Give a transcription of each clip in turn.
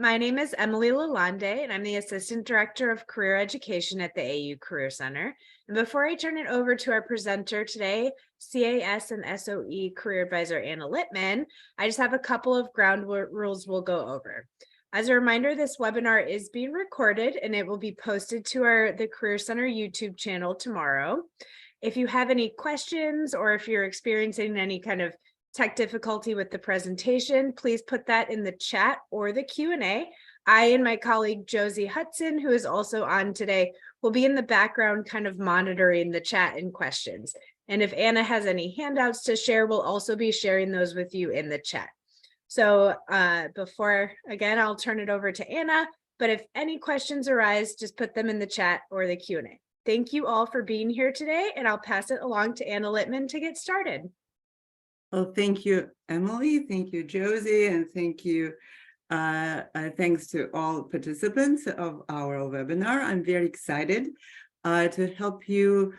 My name is Emily Lalonde, and I'm the Assistant Director of Career Education at the AU Career Center. And before I turn it over to our presenter today, CAS and SOE Career Advisor Anna Litman, I just have a couple of ground rules we'll go over. As a reminder, this webinar is being recorded and it will be posted to the Career Center YouTube channel tomorrow. If you have any questions or if you're experiencing any kind of tech difficulty with the presentation, please put that in the chat or the Q&A. I and my colleague Josie Hudson, who is also on today, will be in the background kind of monitoring the chat and questions. And if Anna has any handouts to share, we'll also be sharing those with you in the chat. So before, again, I'll turn it over to Anna, but if any questions arise, just put them in the chat or the Q&A. Thank you all for being here today, and I'll pass it along to Anna Litman to get started. Well, thank you, Emily. Thank you, Josie, and thank you. Thanks to all participants of our webinar. I'm very excited to help you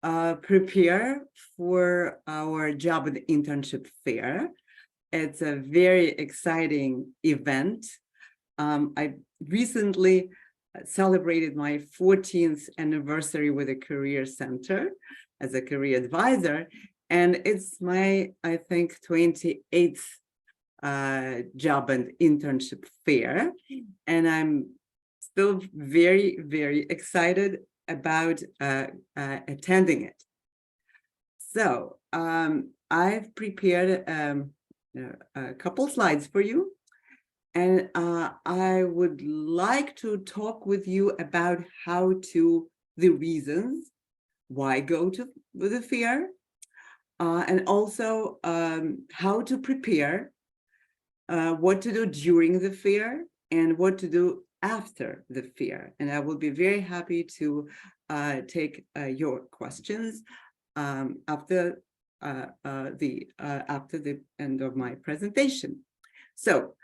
prepare for our job and internship fair. It's a very exciting event. I recently celebrated my 14th anniversary with the Career Center as a career advisor. And it's my, I think, 28th job and internship fair. And I'm still very, very excited about attending it. So I've prepared a couple slides for you. And I would like to talk with you about the reasons why go to the fair. And also how to prepare, what to do during the fair, and what to do after the fair. And I will be very happy to take your questions after the end of my presentation. So,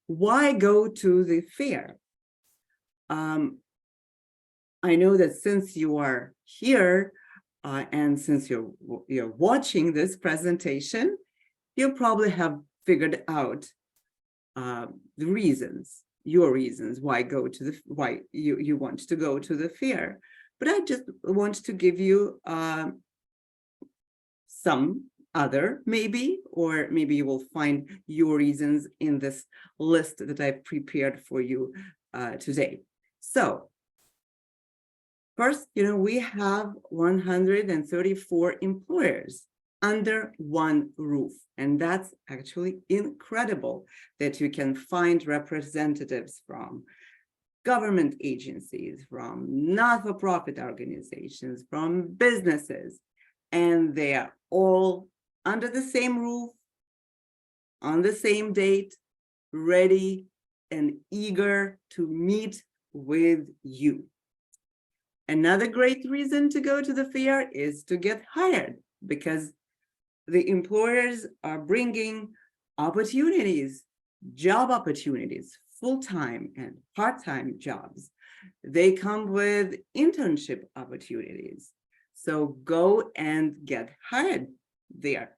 why go to the fair? I know that since you are here, and since you're watching this presentation, you probably have figured out your reasons why you want to go to the fair. But I just want to give you some other or maybe you will find your reasons in this list that I've prepared for you today. So, first, we have 134 employers under one roof, and that's actually incredible that you can find representatives from government agencies, from not-for-profit organizations, from businesses, and they are all under the same roof, on the same date, ready and eager to meet with you. Another great reason to go to the fair is to get hired, because the employers are bringing opportunities, job opportunities, full-time and part-time jobs. They come with internship opportunities. So go and get hired there.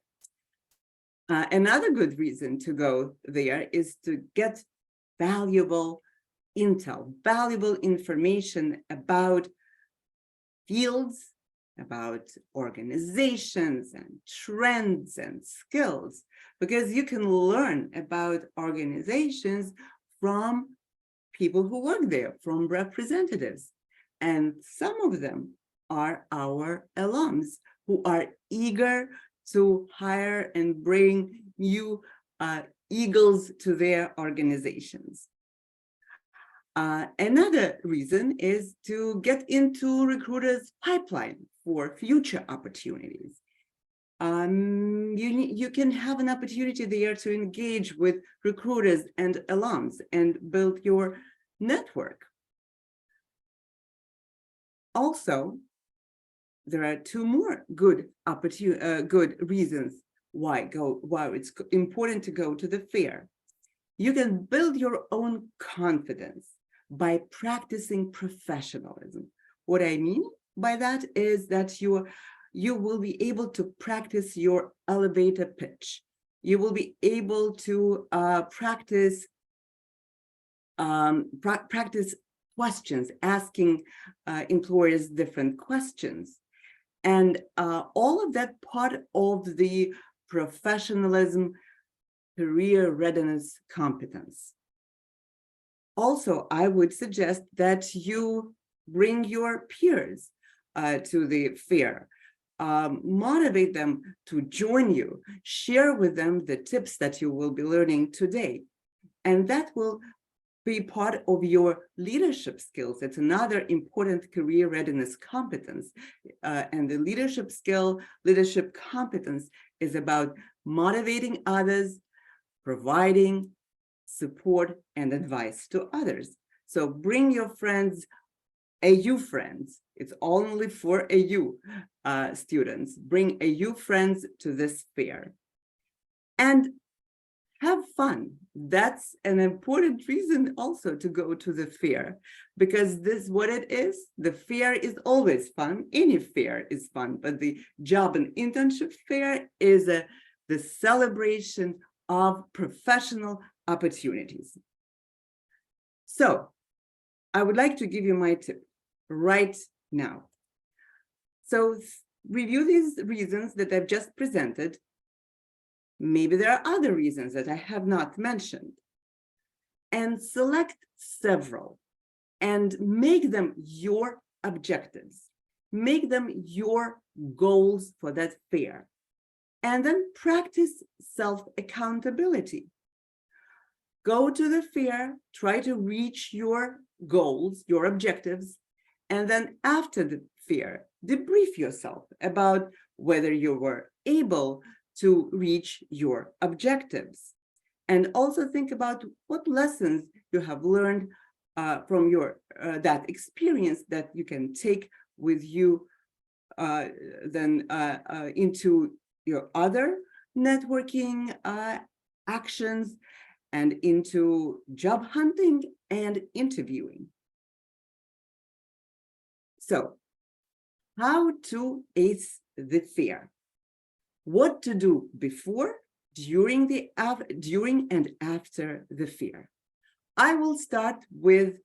Another good reason to go there is to get valuable intel, valuable information about fields, about organizations and trends and skills, because you can learn about organizations from people who work there, from representatives. And some of them are our alums who are eager to hire and bring new eagles to their organizations. Another reason is to get into recruiters' pipeline for future opportunities. You can have an opportunity there to engage with recruiters and alums and build your network. Also, there are two more good reasons why it's important to go to the fair. You can build your own confidence by practicing professionalism. What I mean by that is that you will be able to practice your elevator pitch. You will be able to practice practice questions, asking employers different questions. And all of that part of the professionalism, career readiness competence. Also, I would suggest that you bring your peers to the fair. Motivate them to join you, share with them the tips that you will be learning today. And that will be part of your leadership skills. It's another important career readiness competence. And the leadership skill, leadership competence is about motivating others, providing support and advice to others. So bring your friends, AU friends. It's only for AU students. Bring AU friends to this fair. And have fun. That's an important reason also to go to the fair, because this what it is. The fair is always fun. Any fair is fun, but the job and internship fair is the celebration of professional opportunities. So I would like to give you my tip right now. So review these reasons that I've just presented. Maybe there are other reasons that I have not mentioned, and select several and make them your objectives. Make them your goals for that fair. And then practice self-accountability. Go to the fair, try to reach your goals, your objectives, and then after the fair, debrief yourself about whether you were able to reach your objectives. And also think about what lessons you have learned from your that experience that you can take with you then into your other networking actions and into job hunting and interviewing. So, how to ace the fair? What to do before, during and after the fair. I will start with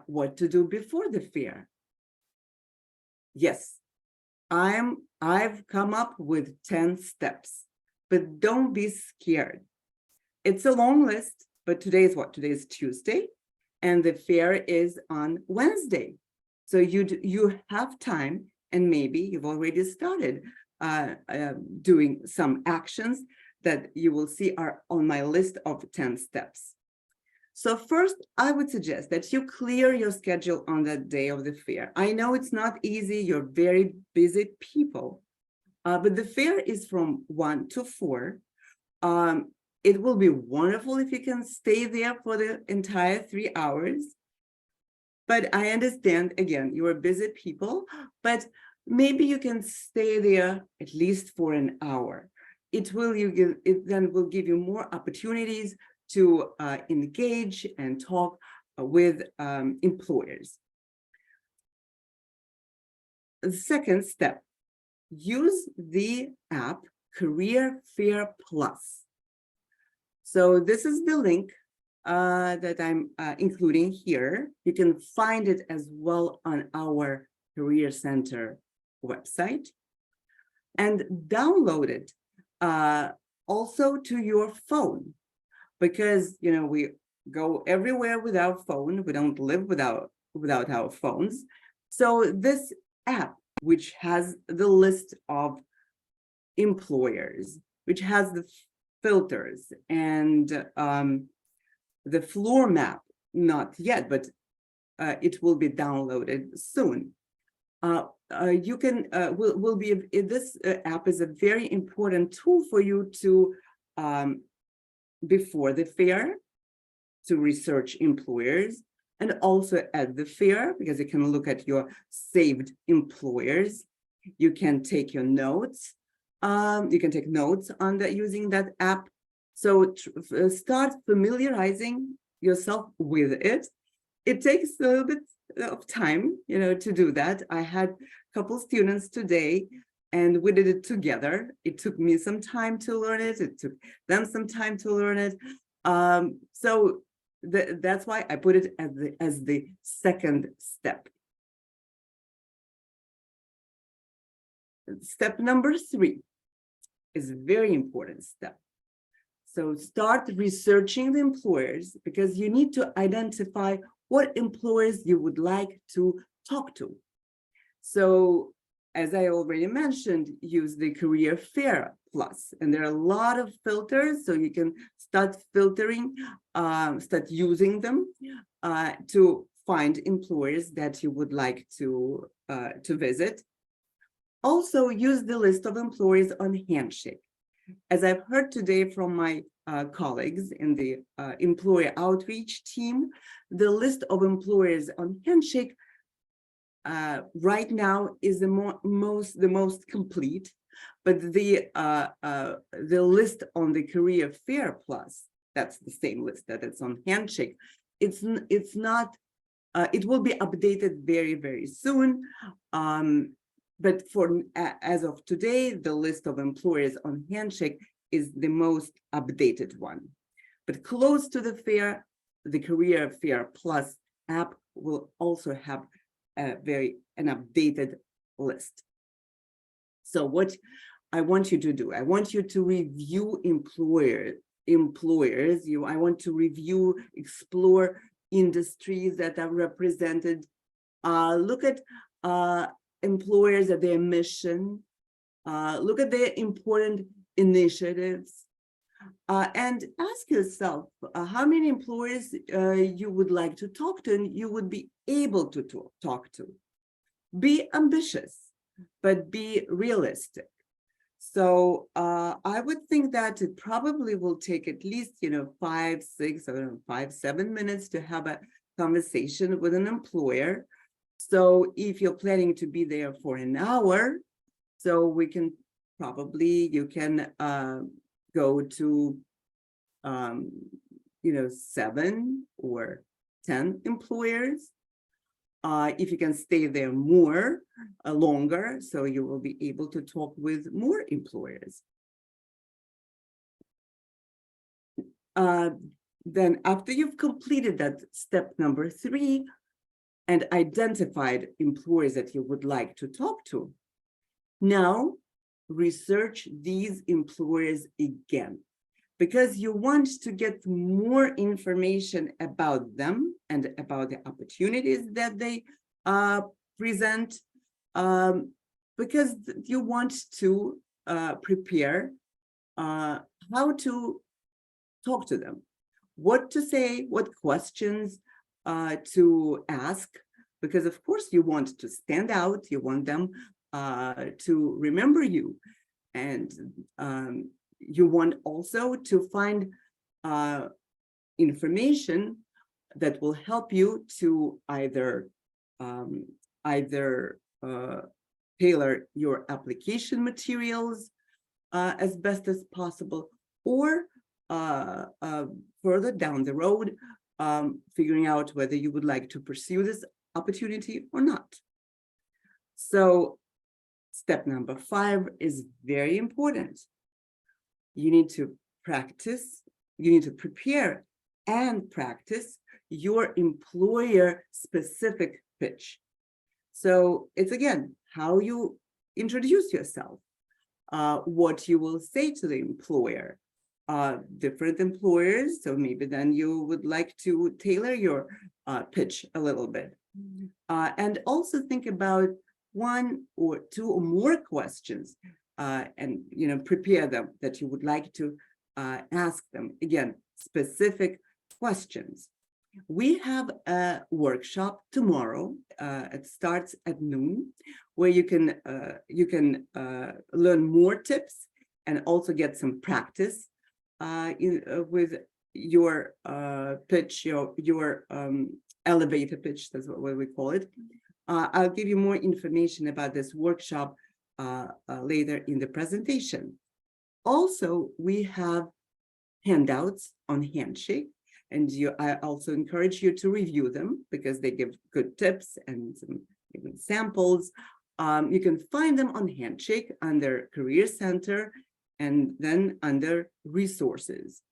what to do before the fair. Yes, I've come up with 10 steps, but don't be scared. It's a long list, but today is what? Today is Tuesday, and the fair is on Wednesday. So you have time, and maybe you've already started doing some actions that you will see are on my list of 10 steps. So first, I would suggest that you clear your schedule on that day of the fair. I know it's not easy, you're very busy people, but the fair is from 1 to 4. It will be wonderful if you can stay there for the entire 3 hours. But I understand, again, you are busy people, but maybe you can stay there at least for an hour. It then will give you more opportunities to engage and talk with employers. The second step, use the app Career Fair Plus. So this is the link that I'm including here. You can find it as well on our Career Center website, and download it also to your phone, because we go everywhere with our phone. We don't live without our phones. So this app, which has the list of employers, which has the filters and the floor map, not yet, but it will be downloaded soon. You can will be this app is a very important tool for you to before the fair, to research employers, and also at the fair, because you can look at your saved employers. You can take your notes. You can take notes on using that app. So start familiarizing yourself with it. It takes a little bit of time, to do that. I had a couple students today, and we did it together. It took me some time to learn it. It took them some time to learn it. So that's why I put it as the second step. Step number 3 is a very important step. So start researching the employers, because you need to identify what employers you would like to talk to. So as I already mentioned, use the Career Fair Plus, and there are a lot of filters, so you can start filtering, start using them to find employers that you would like to visit. Also use the list of employers on Handshake. As I've heard today from my colleagues in the employer outreach team, the list of employers on Handshake right now is the most complete, but the list on the Career Fair Plus, that's the same list that it's on Handshake. It's not. It will be updated very soon. But as of today, the list of employers on Handshake is the most updated one. But close to the fair, the Career Fair Plus app will also have an updated list. So what I want you to do, I want you to review employers. I want to review, explore industries that are represented. Look at employers at their mission, look at their important initiatives, and ask yourself how many employers you would like to talk to and you would be able to talk to. Be ambitious, but be realistic. So I would think that it probably will take at least 5, 6, 7 minutes to have a conversation with an employer. So if you're planning to be there for an hour, so we can you can go to 7 or 10 employers. If you can stay there longer, so you will be able to talk with more employers. Then after you've completed that step number 3 and identified employers that you would like to talk to, now research these employers again, because you want to get more information about them and about the opportunities that they present, because you want to prepare how to talk to them, what to say, what questions to ask, because of course you want to stand out, you want them to remember you, and you want also to find information that will help you to either tailor your application materials as best as possible, or further down the road, figuring out whether you would like to pursue this opportunity or not. So step number 5 is very important. You need to practice, you need to prepare and practice your employer-specific pitch. So it's again, how you introduce yourself, what you will say to the employer, different employers. So maybe then you would like to tailor your pitch a little bit. And also think about 1 or 2 or more questions, and prepare them that you would like to ask them. Again, specific questions. We have a workshop tomorrow. It starts at noon, where you can learn more tips and also get some practice with your pitch, your elevator pitch. That's what we call it. I'll give you more information about this workshop later in the presentation. Also, we have handouts on Handshake, and I also encourage you to review them because they give good tips and some even samples. You can find them on Handshake under Career Center and then under Resources.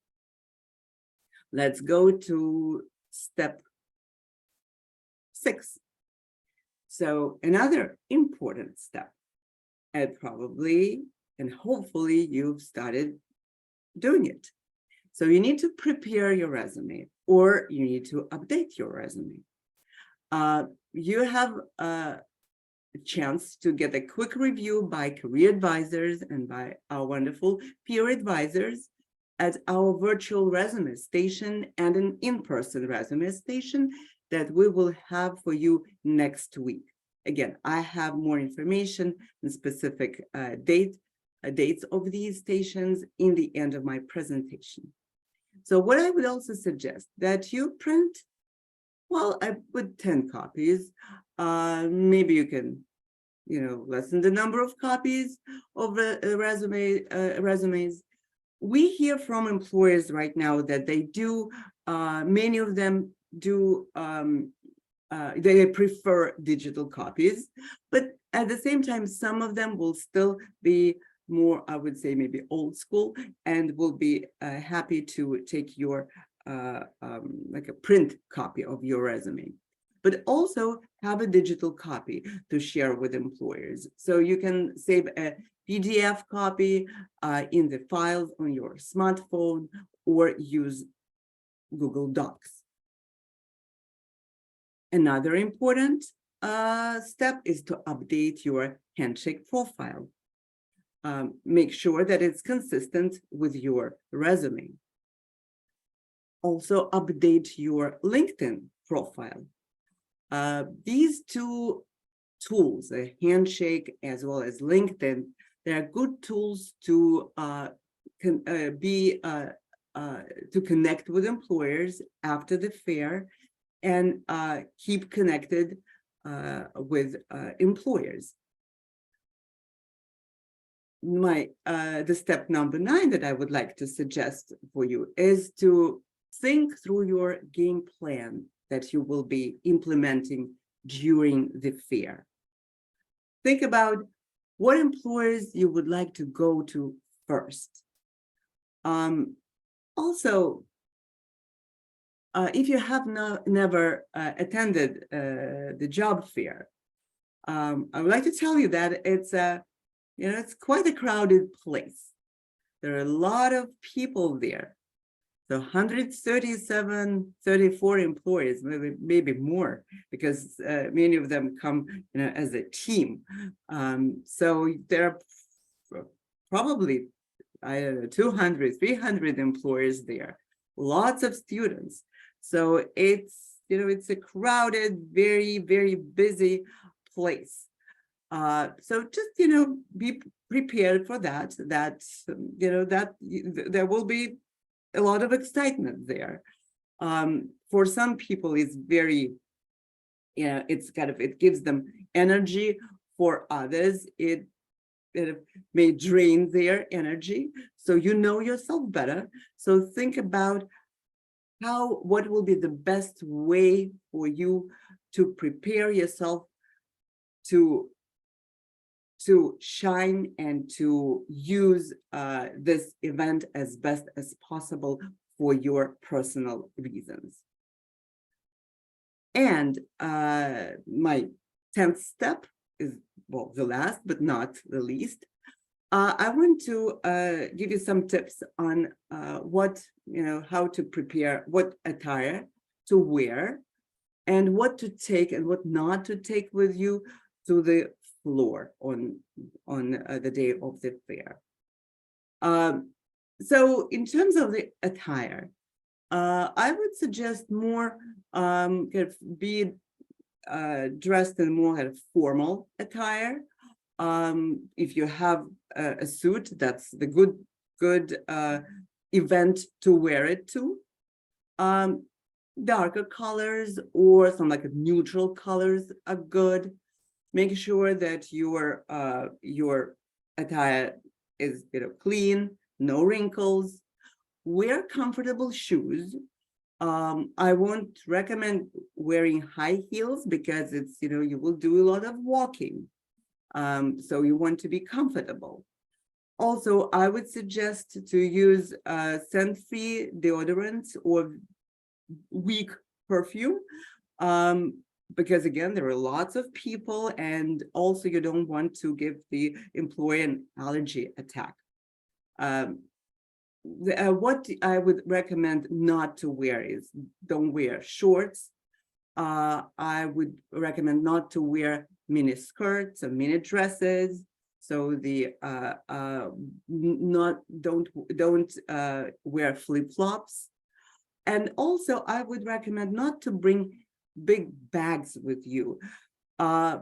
Let's go to step 6. So another important step, and probably and hopefully you've started doing it. So you need to prepare your resume, or you need to update your resume. You have a chance to get a quick review by career advisors and by our wonderful peer advisors at our virtual resume station and an in-person resume station that we will have for you next week. Again, I have more information and specific dates of these stations in the end of my presentation. So what I would also suggest that you print, well, I put 10 copies. Maybe you can, lessen the number of copies of resumes. We hear from employers right now that they do, many of them do, they prefer digital copies, but at the same time, some of them will still be more, I would say, maybe old school, and will be happy to take your like a print copy of your resume, but also have a digital copy to share with employers. So you can save a PDF copy in the files on your smartphone, or use Google Docs. Another important step is to update your handshake profile. Make sure that it's consistent with your resume. Also update your LinkedIn profile. These two tools, a handshake as well as LinkedIn, they are good tools to to connect with employers after the fair and keep connected with employers. The step number 9 that I would like to suggest for you is to think through your game plan that you will be implementing during the fair. Think about what employers you would like to go to first. Also, if you have never attended the job fair, I would like to tell you that it's quite a crowded place. There are a lot of people there. So 137, 34 employees, maybe more, because many of them come, as a team. So there are probably, I don't know, 200, 300 employers there, lots of students. So it's a crowded, very, very busy place. So just, be prepared for that, that there will be a lot of excitement there. For some people, it's very, it gives them energy. For others, it may drain their energy. So you know yourself better. So think about what will be the best way for you to prepare yourself to shine and to use this event as best as possible for your personal reasons. And my 10th step is, well, the last but not the least. I want to give you some tips on how to prepare, what attire to wear, and what to take and what not to take with you to the floor on the day of the fair. So in terms of the attire, I would suggest more be dressed in more kind of formal attire. If you have a suit, that's the good event to wear it to. Darker colors or some like neutral colors are good. Make sure that your attire is clean, no wrinkles. Wear comfortable shoes. I won't recommend wearing high heels because it's you will do a lot of walking. So you want to be comfortable. Also, I would suggest to use scent-free deodorants or weak perfume. Because again, there are lots of people, and also you don't want to give the employee an allergy attack. What I would recommend not to wear is, don't wear shorts. I would recommend not to wear mini skirts or mini dresses. So don't wear flip-flops. And also I would recommend not to bring big bags with you,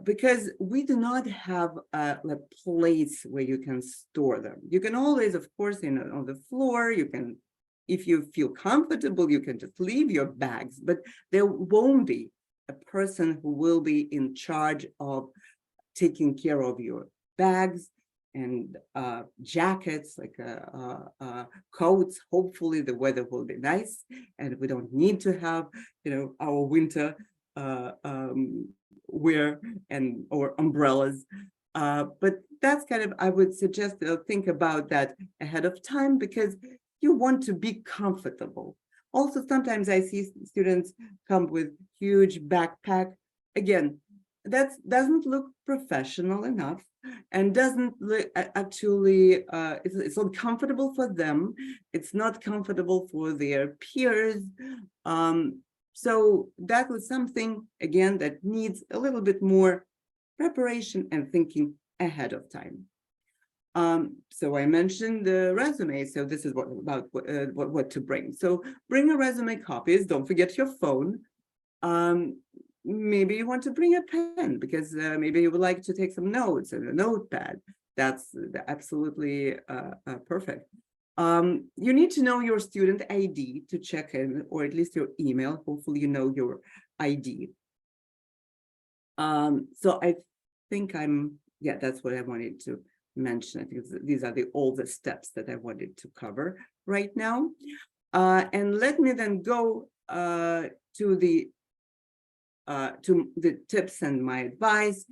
because we do not have a place where you can store them. You can always, of course, on the floor, you can, if you feel comfortable, you can just leave your bags, but there won't be a person who will be in charge of taking care of your bags and jackets, like coats. Hopefully the weather will be nice and we don't need to have, our winter wear and or umbrellas. But that's kind of, I would suggest think about that ahead of time, because you want to be comfortable. Also, sometimes I see students come with huge backpack. Again, that doesn't look professional enough and doesn't look actually, it's not comfortable for them. It's not comfortable for their peers. So that was something, again, that needs a little bit more preparation and thinking ahead of time. So I mentioned the resume. So this is what to bring. So bring a resume copies. Don't forget your phone. Maybe you want to bring a pen because maybe you would like to take some notes and a notepad. That's absolutely perfect. You need to know your student ID to check in, or at least your email. Hopefully you know your ID. So I think that's what I wanted to mention. I think these are all the steps that I wanted to cover right now. And let me then go to the tips and my advice,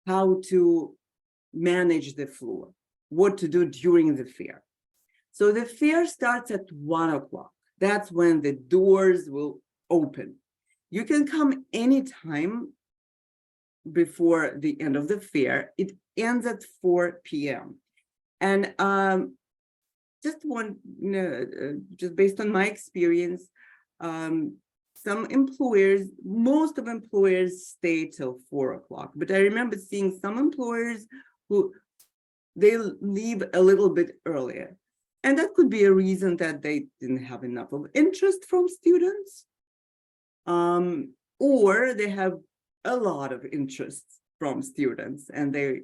how to manage the floor, what to do during the fair. So the fair starts at 1 o'clock. That's when the doors will open. You can come anytime before the end of the fair. It ends at 4 p.m. And just based on my experience, some employers, most of employers stay till 4 o'clock. But I remember seeing some employers who they leave a little bit earlier. And that could be a reason that they didn't have enough of interest from students, or they have a lot of interest from students and they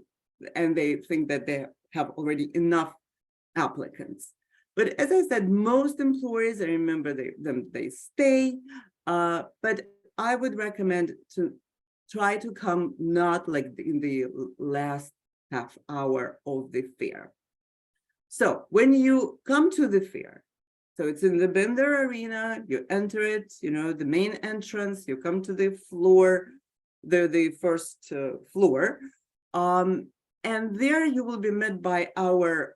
think that they have already enough applicants. But as I said, most employers, I remember they stay, but I would recommend to try to come not like in the last half hour of the fair. So when you come to the fair, so it's in the Bender Arena, you enter it, the main entrance, you come to the floor, the first floor, and there you will be met by our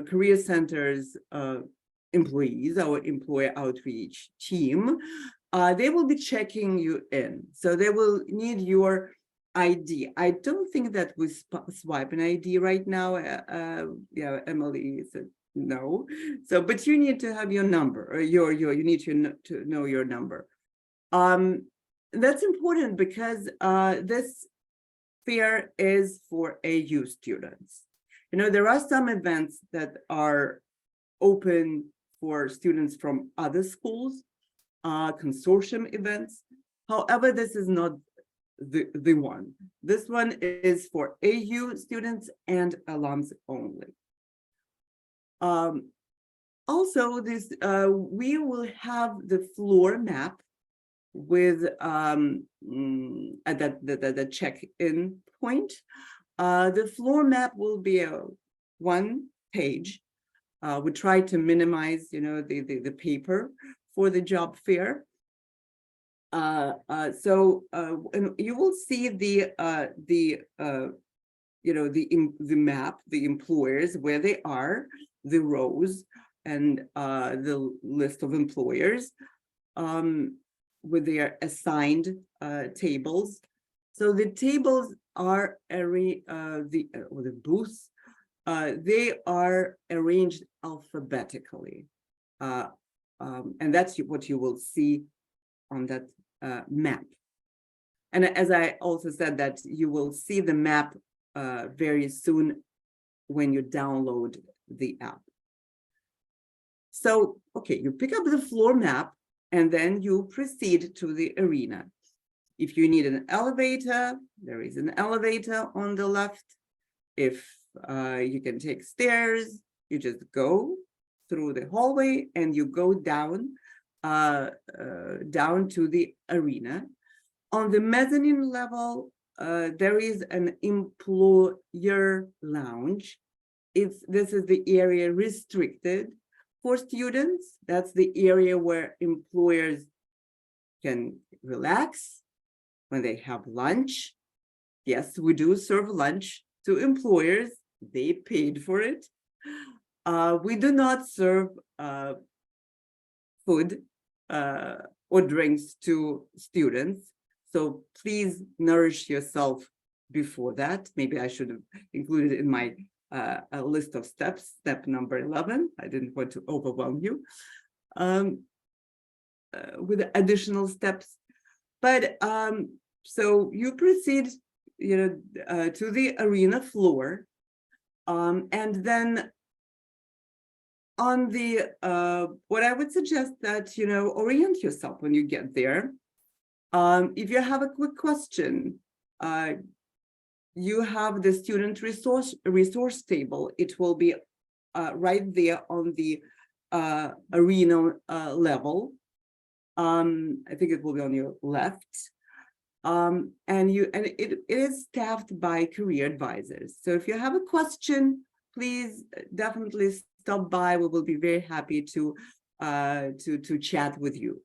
career center's employees, our employee outreach team. They will be checking you in. So they will need your ID. I don't think that we swipe an ID right now. Emily said no. So, but you need to have your number, or you need to know your number. That's important because this fair is for AU students. There are some events that are open for students from other schools, consortium events. However, this is not the one. This one is for AU students and alums only. Also, we will have the floor map with at the check-in point. The floor map will be a one page. We try to minimize, the paper for the job fair. So and you will see the map, the employers, where they are, the rows, and the list of employers. with their assigned tables. So the tables are the booths, they are arranged alphabetically. And that's what you will see on that map. And as I also said, that you will see the map very soon when you download the app. So, okay, you pick up the floor map and then you proceed to the arena. If you need an elevator, there is an elevator on the left. If you can take stairs, you just go through the hallway and you go down to the arena. On the mezzanine level, there is an employer lounge. This is the area restricted for students. That's the area where employers can relax when they have lunch. Yes, we do serve lunch to employers. They paid for it. We do not serve food or drinks to students. So please nourish yourself before that. Maybe I should have included in my a list of steps, step number 11. I didn't want to overwhelm you with additional steps. But so you proceed, to the arena floor, and then on the what I would suggest that orient yourself when you get there. If you have a quick question, you have the student resource table. It will be right there on the arena level. I think it will be on your left. And it is staffed by career advisors. So if you have a question, please definitely stop by. We will be very happy to chat with you.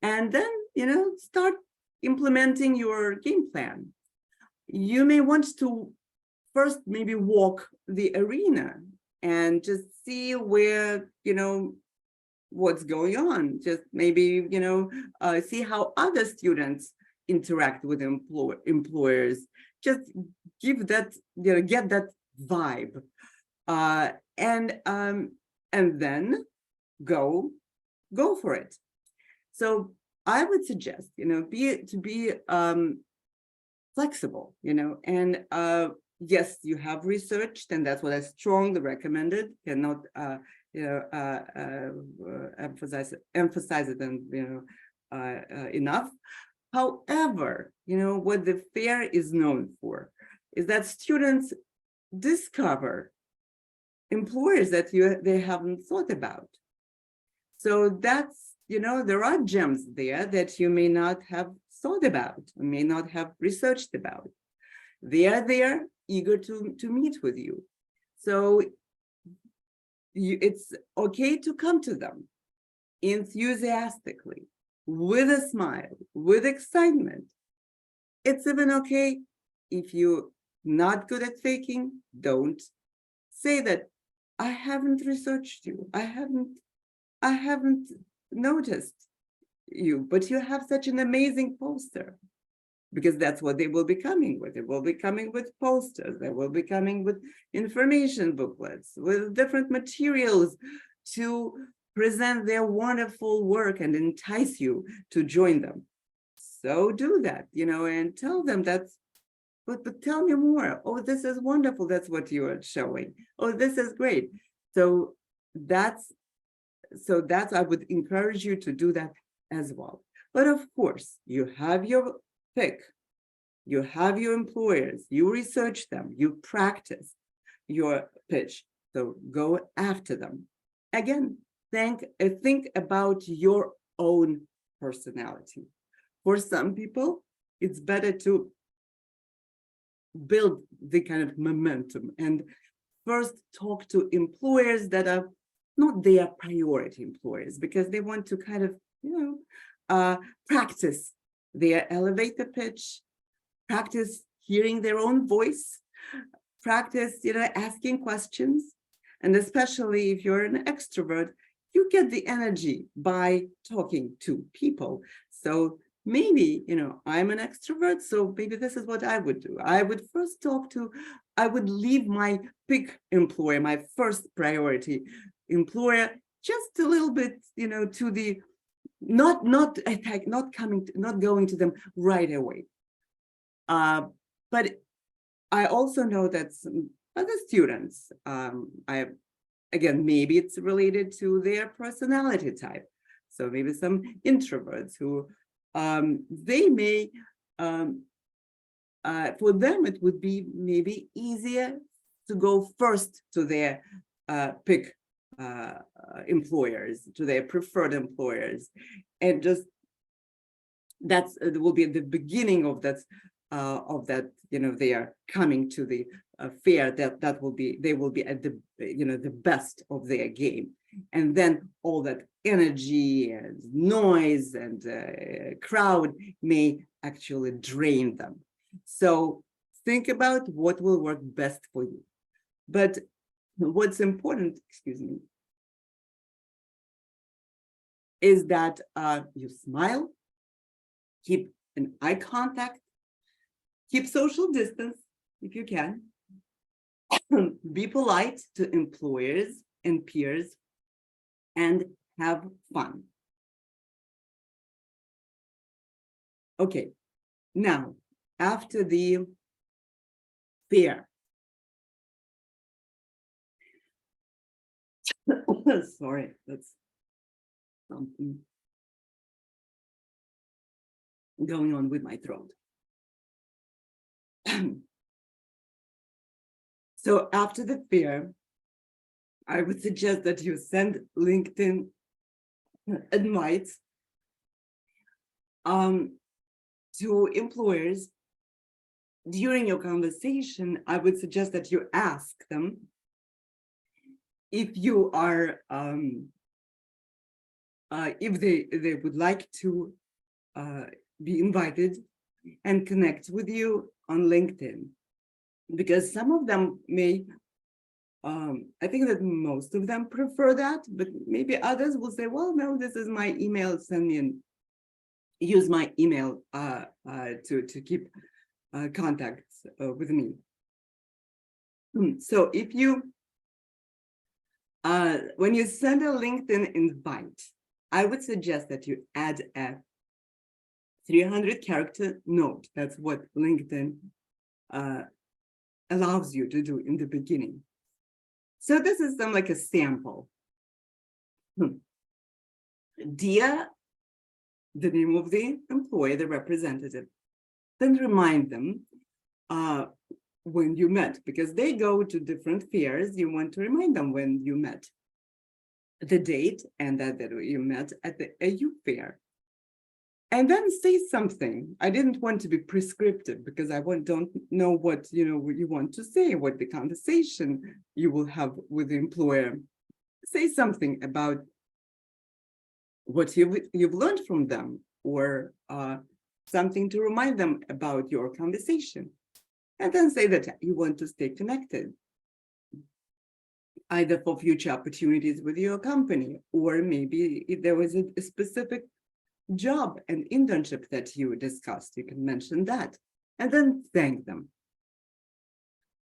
And then start implementing your game plan. You may want to first maybe walk the arena and just see where what's going on. Just maybe see how other students interact with employers. Just give that get that vibe, and then go for it. So I would suggest be flexible, and yes, you have researched, and that's what I strongly recommended. Cannot emphasize it and enough. However, what the fair is known for is that students discover employers that they haven't thought about. So that's there are gems there that you may not have thought about, may not have researched about. They are there, eager to meet with you. So it's okay to come to them enthusiastically, with a smile, with excitement. It's even okay if you're not good at faking. Don't say that I haven't researched you. I haven't noticed you, but you have such an amazing poster, because that's what they will be coming with. They will be coming with posters. They will be coming with information booklets, with different materials to present their wonderful work and entice you to join them. So do that, and tell them that's, but tell me more. Oh, this is wonderful. That's what you are showing. Oh, this is great. So that's I would encourage you to do that as well. But of course, you have your pick. You have your employers. You research them. You practice your pitch. So go after them. Again, think about your own personality. For some people, it's better to build the kind of momentum and first talk to employers that are not their priority employers, because they want to kind of practice their elevator pitch, practice hearing their own voice, practice asking questions. And especially if you're an extrovert, you get the energy by talking to people. So maybe, I'm an extrovert, so maybe this is what I would do. I would first I would leave my big employer, my first priority employer, just a little bit, to the, not going to them right away. But I also know that some other students, again, maybe it's related to their personality type. So maybe some introverts who they may, for them, it would be maybe easier to go first to their pick employers, to their preferred employers, and just that's it will be the beginning of that, they are coming to the fair, that will be, they will be at the, the best of their game, and then all that energy and noise and crowd may actually drain them. So think about what will work best for you. But what's important, excuse me, is that you smile, keep an eye contact, keep social distance if you can, be polite to employers and peers, and have fun. Okay, now after the fair, sorry, that's something going on with my throat. So after the fair, I would suggest that you send LinkedIn invites to employers. During your conversation, I would suggest that you ask them if you are, if they would like to be invited and connect with you on LinkedIn, because some of them may, I think that most of them prefer that, but maybe others will say, well, no, this is my email, send me and use my email to keep contacts with me. So if you, when you send a LinkedIn invite, I would suggest that you add a 300-character note. That's what LinkedIn allows you to do in the beginning. So this is like a sample. Dear, the name of the employee, the representative, then remind them when you met, because they go to different fairs. You want to remind them when you met, the date, and that you met at the AU fair. And then say something. I didn't want to be prescriptive because I don't know what what you want to say, what the conversation you will have with the employer. Say something about what you've learned from them, or something to remind them about your conversation. And then say that you want to stay connected, either for future opportunities with your company, or maybe if there was a specific job and internship that you discussed, you can mention that, and then thank them.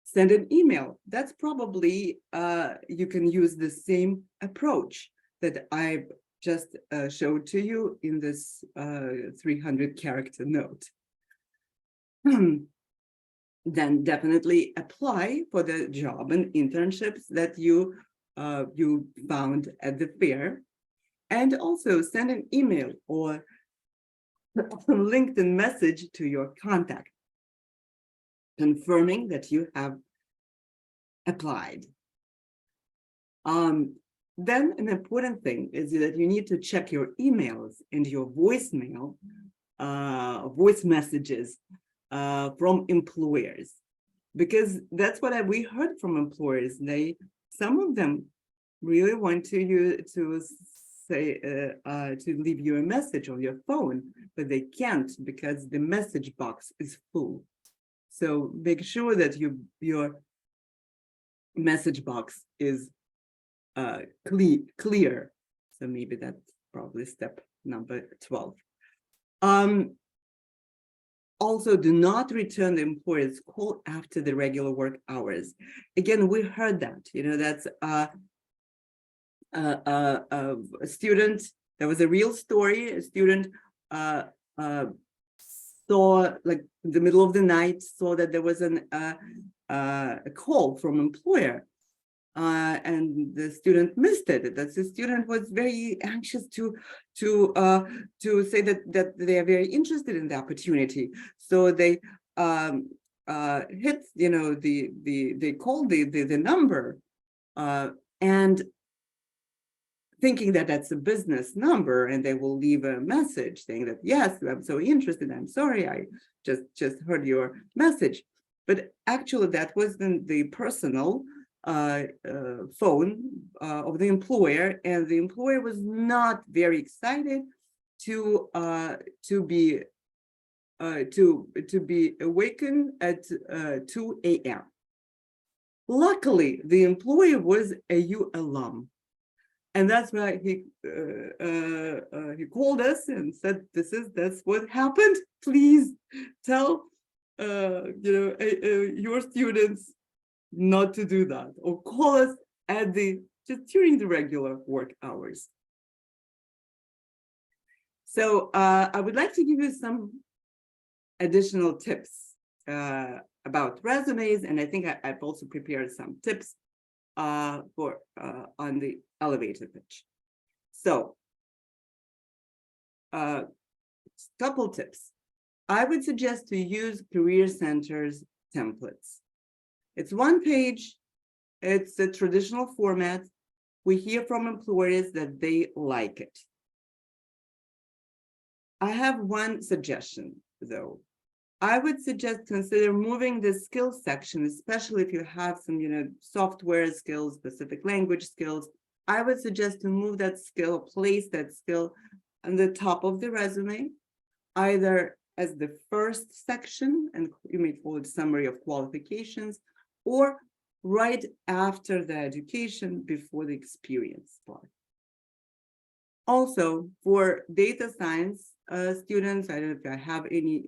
Send an email. That's probably, you can use the same approach that I just showed to you in this 300-character note. Then definitely apply for the job and internships that you found at the fair. And also send an email or a LinkedIn message to your contact, confirming that you have applied. Then an important thing is that you need to check your emails and your voicemail, voice messages from employers, because that's what we heard from employers. Some of them really want to say to leave you a message on your phone, but they can't because the message box is full. So make sure that your message box is clear So maybe that's probably step number 12. Also, do not return the employer's call after the regular work hours. Again, we heard that, that's a student, there was a real story, a student saw, like in the middle of the night, saw that there was a call from employer, and the student missed it. That the student was very anxious to say that they are very interested in the opportunity. So they hit, they called the number, and thinking that that's a business number, and they will leave a message saying that, yes, I'm so interested, I'm sorry, I just heard your message. But actually that was the personal phone of the employer, and the employer was not very excited to be awakened at 2 a.m. Luckily, the employer was a U alum. And that's why he called us and said, that's what happened. Please tell your students not to do that, or call us just during the regular work hours. So I would like to give you some additional tips about resumes, and I think I've also prepared some tips for on the elevator pitch. So couple tips. I would suggest to use Career Center's templates. It's one page, it's a traditional format. We hear from employers that they like it. I have one suggestion though. I would suggest consider moving the skills section, especially if you have some, software skills, specific language skills. I would suggest to move that skill, place that skill on the top of the resume, either as the first section, and you may call it summary of qualifications, or right after the education, before the experience part. Also, for data science students, I don't know if I have any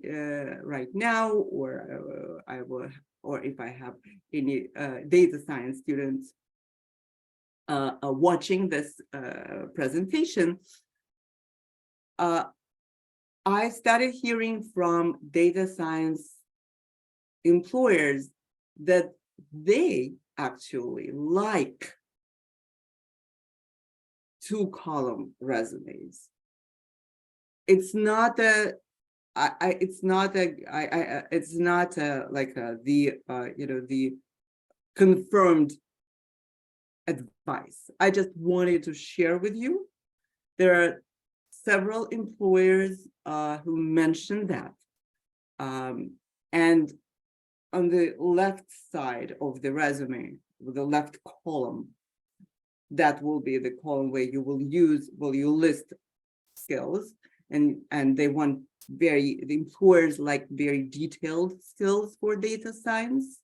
right now, or I will, or if I have any data science students watching this presentation. I started hearing from data science employers that they actually like 2-column resumes. It's not a, it's not like the confirmed advice. I just wanted to share with you. There are several employers who mentioned that. And on the left side of the resume, with the left column, that will be the column where you will list skills, and they want the employers like very detailed skills for data science.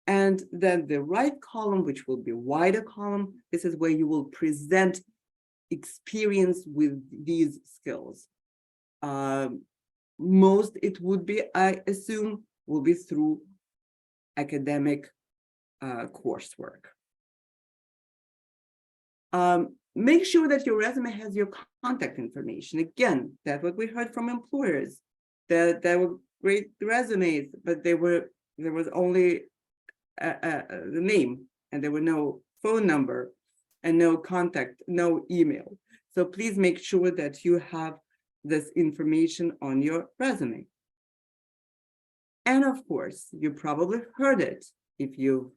And then the right column, which will be wider column, this is where you will present experience with these skills. Most it would be, I assume, will be through academic coursework. Make sure that your resume has your contact information. Again, that's what we heard from employers, that there were great resumes, but there was only the name, and there were no phone number and no contact, no email. So please make sure that you have this information on your resume. And of course, you probably heard it if you've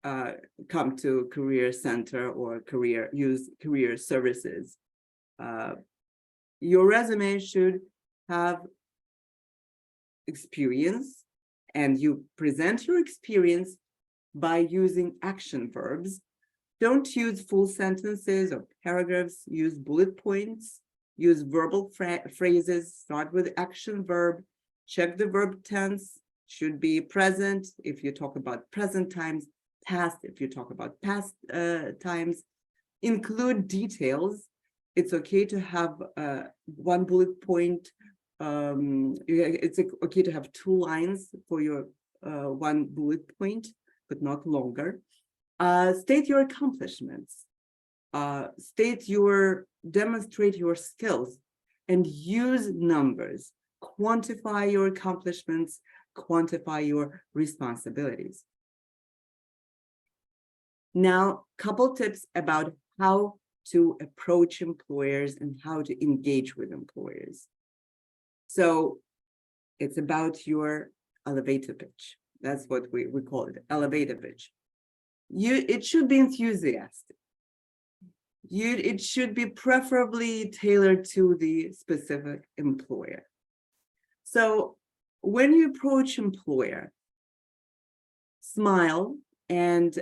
come to Career Center or use career services. Your resume should have experience, and you present your experience by using action verbs. Don't use full sentences or paragraphs. Use bullet points. Use verbal phrases. Start with action verb. Check the verb tense. Should be present if you talk about present times, past if you talk about past times. include details. It's okay to have one bullet point. It's okay to have 2 lines for your one bullet point, but not longer. State your accomplishments. Demonstrate your skills, and use numbers. Quantify your accomplishments, quantify your responsibilities. Now, couple tips about how to approach employers and how to engage with employers. So it's about your elevator pitch. That's what we call it, elevator pitch. It should be enthusiastic. It should be preferably tailored to the specific employer. So when you approach employer, smile and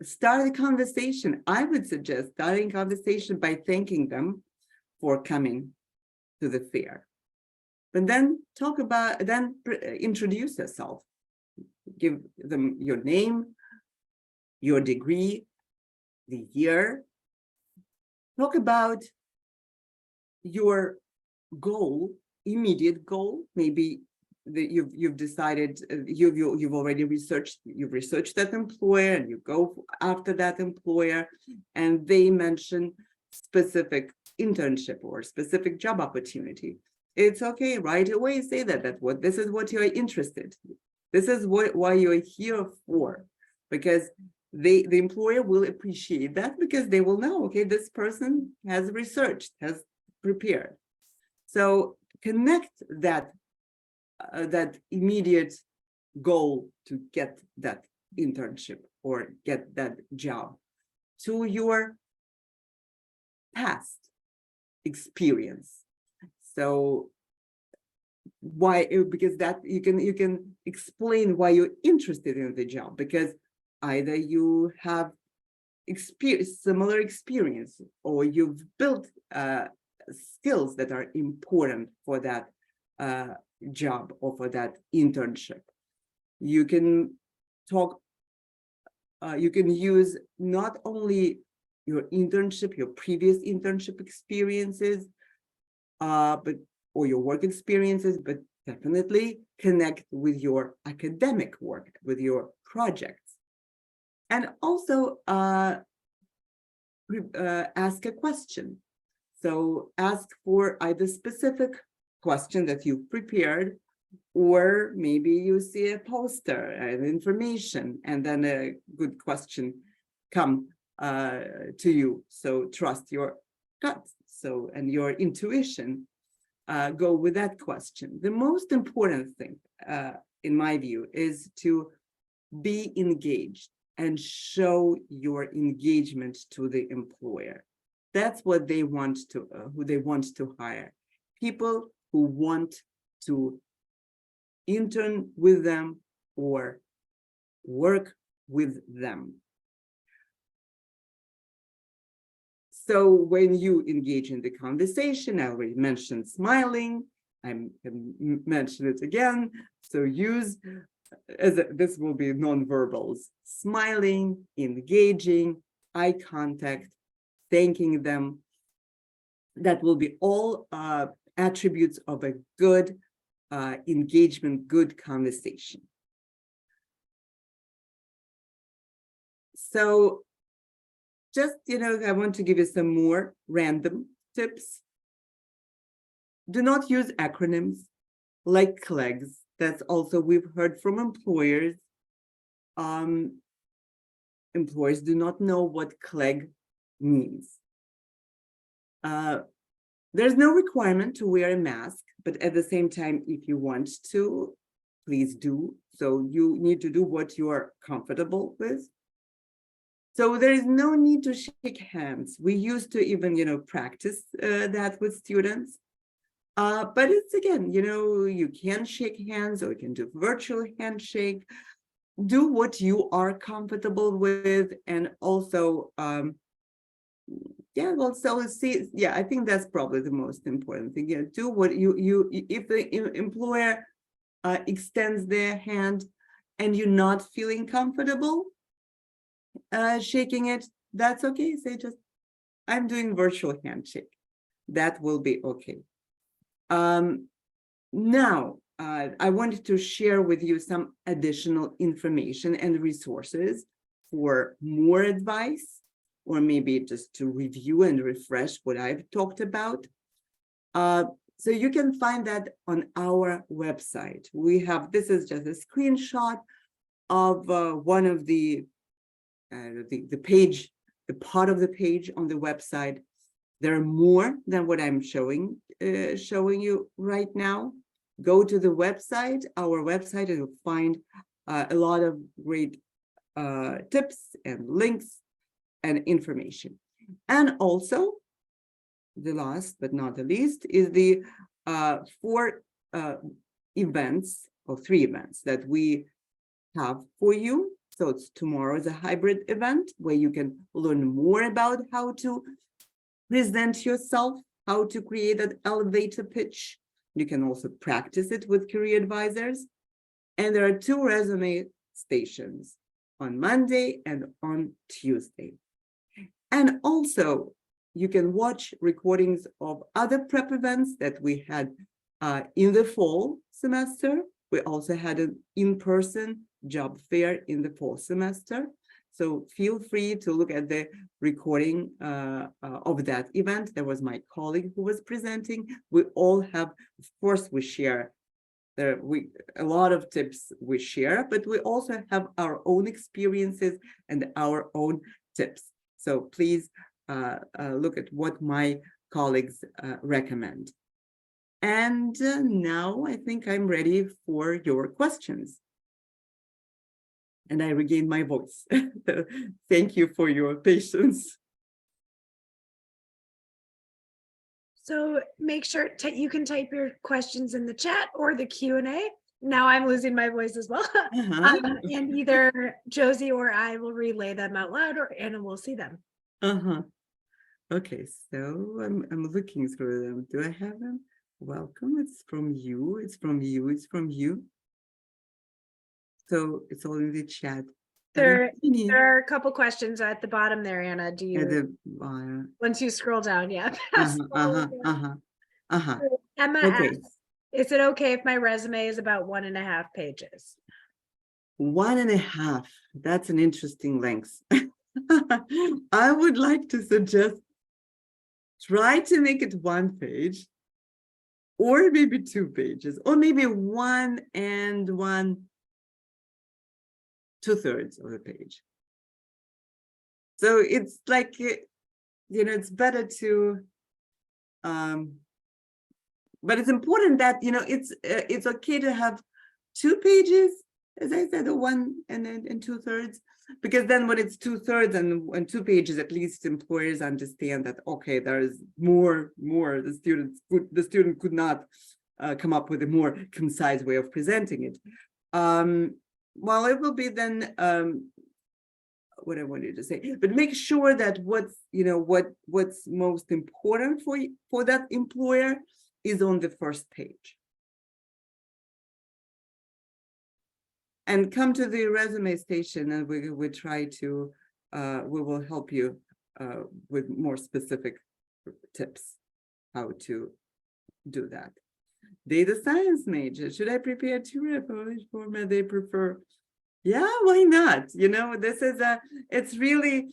start a conversation. I would suggest starting a conversation by thanking them for coming to the fair. But then introduce yourself. Give them your name, your degree, the year. Talk about your goal, immediate goal. Maybe you've decided you've already researched that employer, and you go after that employer, and they mention specific internship or specific job opportunity. It's okay, right away say that this is what you're interested. This is why you're here for, because the employer will appreciate that, because they will know, okay, this person has researched, has prepared. So connect that immediate goal to get that internship or get that job to your past experience. So why? Because that you can explain why you're interested in the job, because either you have similar experience, or you've built skills that are important for that job or for that internship. You can talk, you can use not only your internship, your previous internship experiences, or your work experiences, but definitely connect with your academic work, with your projects. And also ask a question. So ask for either specific question that you've prepared, or maybe you see a poster and information, and then a good question come to you. So trust your gut, and your intuition. Go with that question. The most important thing, in my view, is to be engaged and show your engagement to the employer. That's what they want to, who they want to hire. People who want to intern with them or work with them. So when you engage in the conversation, I already mentioned smiling. I can mention it again. So use, this will be nonverbals: smiling, engaging, eye contact, thanking them. That will be all attributes of a good engagement, good conversation. So just, I want to give you some more random tips. Do not use acronyms like CLEGs. That's also, we've heard from employers. Employers do not know what CLEG means. There's no requirement to wear a mask, but at the same time, if you want to, please do. So you need to do what you are comfortable with. So there is no need to shake hands. We used to even, practice that with students. But it's, again, you can shake hands, or you can do virtual handshake. Do what you are comfortable with. And also, I think that's probably the most important thing. Do what if the employer extends their hand and you're not feeling comfortable shaking it, that's okay. Say just, I'm doing virtual handshake. That will be okay. Now, I wanted to share with you some additional information and resources for more advice, or maybe just to review and refresh what I've talked about. So you can find that on our website. We have, this is just a screenshot of one of the page, the part of the page on the website. There are more than what I'm showing you right now. Go to the website, our website, and you'll find a lot of great tips and links and information. And also, the last but not the least is the 4 events, or 3 events that we have for you. So it's tomorrow is a hybrid event where you can learn more about how to present yourself, how to create an elevator pitch. You can also practice it with career advisors. And there are 2 resume stations on Monday and on Tuesday. And also, you can watch recordings of other prep events that we had in the fall semester. We also had an in-person job fair in the fall semester. So feel free to look at the recording of that event. There was my colleague who was presenting. We all have, of course, we share a lot of tips we share, but we also have our own experiences and our own tips. So please look at what my colleagues recommend. And now I think I'm ready for your questions. And I regained my voice. Thank you for your patience. So make sure you can type your questions in the chat or the Q&A. Now I'm losing my voice as well. And either Josie or I will relay them out loud, or Anna will see them. Okay, so I'm looking through them. Do I have them? Welcome. It's from you. It's from you. It's from you. So it's all in the chat. There are a couple questions at the bottom there, Anna. Do you once you scroll down, yeah. Emma Okay. asks, is it okay if my resume is about 1.5 pages? 1.5. That's an interesting length. I would like to suggest try to make it 1 page, or maybe 2 pages, or maybe 1 and 2/3 of the page. So it's like, it's better to, but it's important that, it's okay to have 2 pages, as I said, or 1 and 2/3, because then when it's 2/3 and 2 pages, at least employers understand that, okay, there's more, the student could not come up with a more concise way of presenting it. Well, it will be then what I wanted to say, but make sure that what's most important for that employer is on the first page. And come to the resume station, and we try to we will help you with more specific tips how to do that. Data science major, should I prepare 2 reports format they prefer? Yeah, why not? This is it's really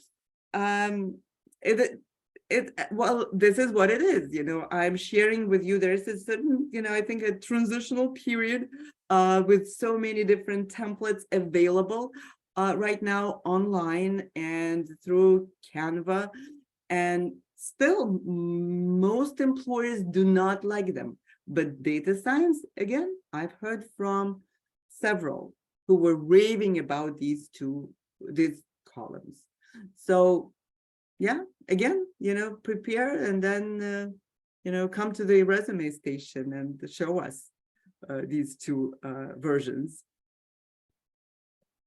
well, this is what it is. I'm sharing with you, there's a certain, I think a transitional period with so many different templates available right now online and through Canva, and still most employers do not like them. But data science, again, I've heard from several who were raving about these columns. So yeah, again, prepare, and then come to the resume station and show us these 2 versions.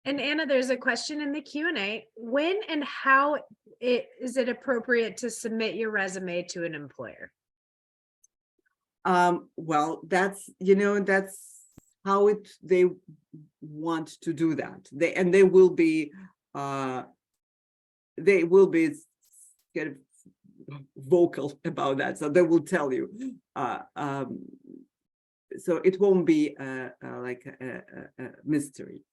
And Anna, there's a question in the Q&A. When and how is it appropriate to submit your resume to an employer? Well, that's how they want to do that. They will be they will be kind of vocal about that, so they will tell you. So it won't be like a mystery.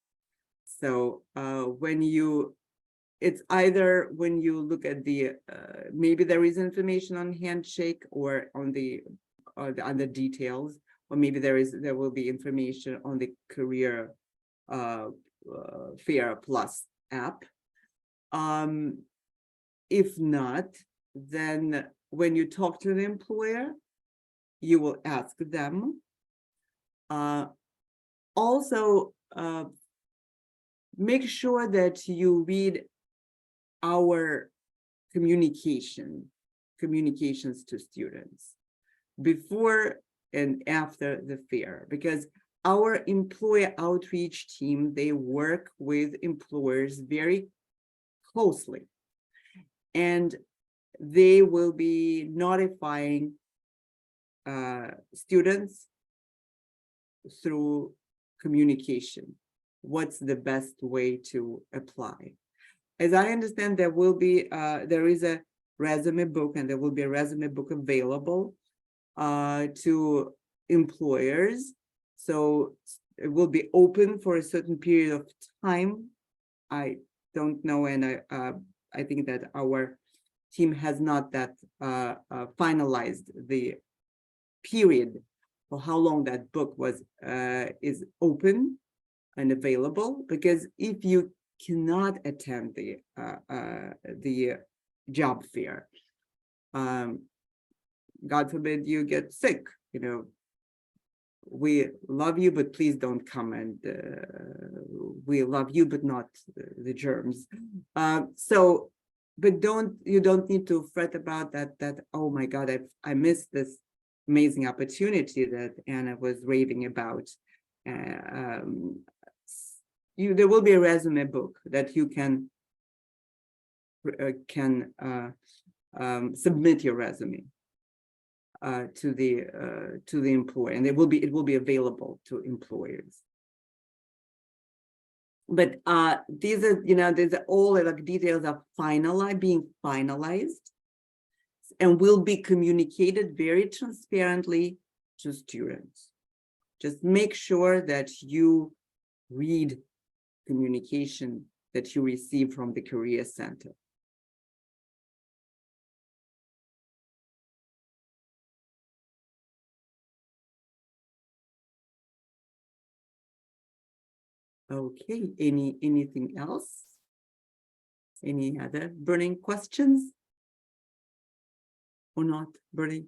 So it's either when you look at the maybe there is information on handshake or on the details, or maybe there will be information on the career fair plus app. If not, then when you talk to the employer, you will ask them. Also, make sure that you read our communications to students before and after the fair, because our employer outreach team, they work with employers very closely, and they will be notifying students through communication what's the best way to apply. As I understand, there is a resume book, and there will be a resume book available to employers. So it will be open for a certain period of time. I don't know, and I think that our team has not that finalized the period for how long that book is open and available, because if you cannot attend the job fair, God forbid you get sick, we love you, but please don't come, and we love you, but not the germs. But you don't need to fret about that, oh my God, I missed this amazing opportunity that Anna was raving about. There will be a resume book that you can submit your resume to the employer, and it will be available to employers. But these are all like details are being finalized, and will be communicated very transparently to students. Just make sure that you read communication that you receive from the Career Center. Okay, anything else? Any other burning questions? Or not burning?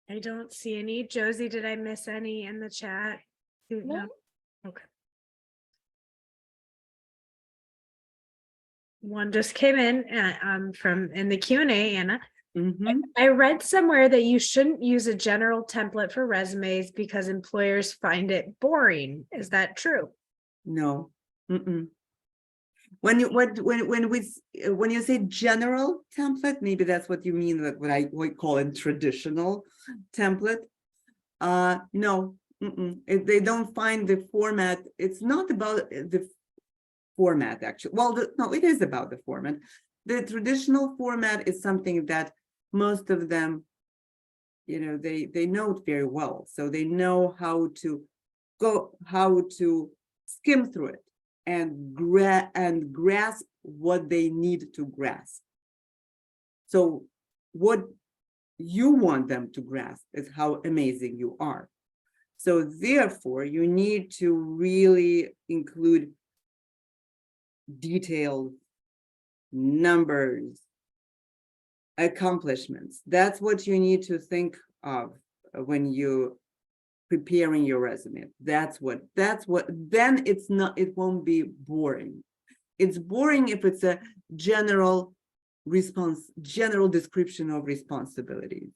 I don't see any. Josie, did I miss any in the chat? No. Okay. One just came in from in the Q&A, Anna. I read somewhere that you shouldn't use a general template for resumes because employers find it boring. Is that true? No. When you say general template, maybe that's what you mean, that what I would call a traditional template. No. If they don't find the format, it's not about the format, actually. Well, no, it is about the format. The traditional format is something that most of them, they know it very well. So they know how to skim through it and grasp what they need to grasp. So what you want them to grasp is how amazing you are. So therefore, you need to really include detailed numbers, accomplishments. That's what you need to think of when you preparing your resume. That's what then it won't be boring. It's boring if it's a general description of responsibilities.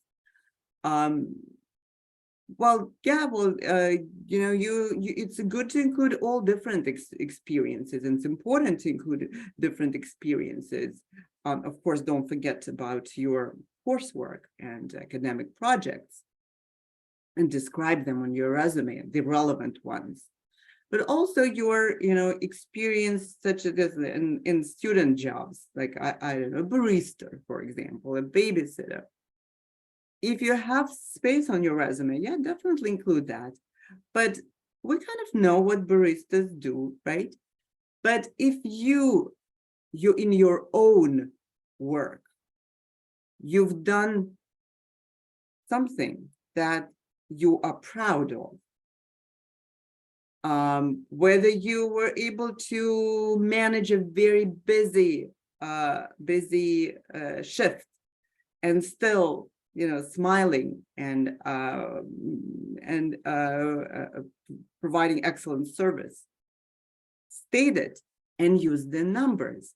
Well, yeah, it's good to include all different experiences, and it's important to include different experiences. Of course, don't forget about your coursework and academic projects. and describe them on your resume, the relevant ones. But also your, experience such as in student jobs, like I don't know, barista, for example, a babysitter. If you have space on your resume, yeah, definitely include that. But we kind of know what baristas do, right? But if you in your own work, you've done something that you are proud of, whether you were able to manage a very busy shift and still, smiling and providing excellent service, state it and use the numbers.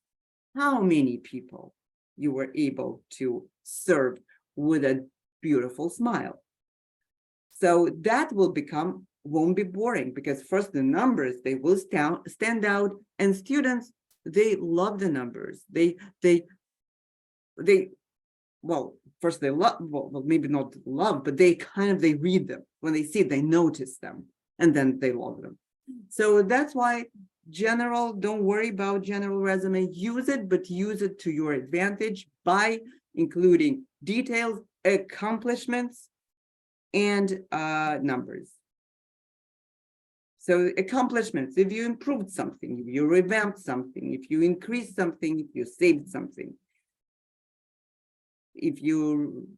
How many people you were able to serve with a beautiful smile. So that won't be boring, because first the numbers, they will stand out, and students, they love the numbers. Well, first they love, well, maybe not love, but they read them. When they see it, they notice them, and then they love them. So that's why don't worry about general resume, use it, but use it to your advantage by including details, accomplishments, and numbers. So accomplishments, if you improved something, if you revamped something, if you increased something, if you saved something, if you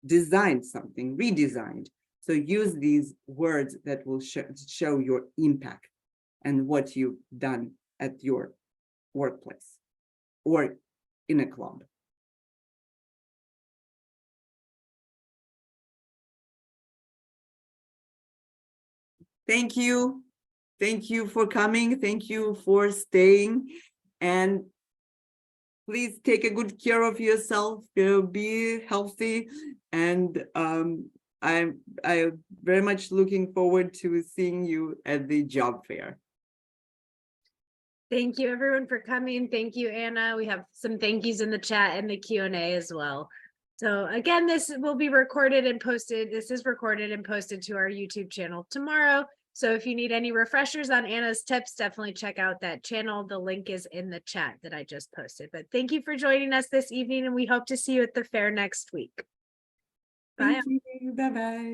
designed something, redesigned. So use these words that will show your impact and what you've done at your workplace or in a club. Thank you. Thank you for coming. Thank you for staying. And please take a good care of yourself. Be healthy. And I'm very much looking forward to seeing you at the job fair. Thank you everyone for coming. Thank you, Anna. We have some thank yous in the chat and the Q&A as well. So again, this will be recorded and posted. This is recorded and posted to our YouTube channel tomorrow. So if you need any refreshers on Anna's tips, definitely check out that channel. The link is in the chat that I just posted. But thank you for joining us this evening, and we hope to see you at the fair next week. Bye. Thank you. Bye-bye.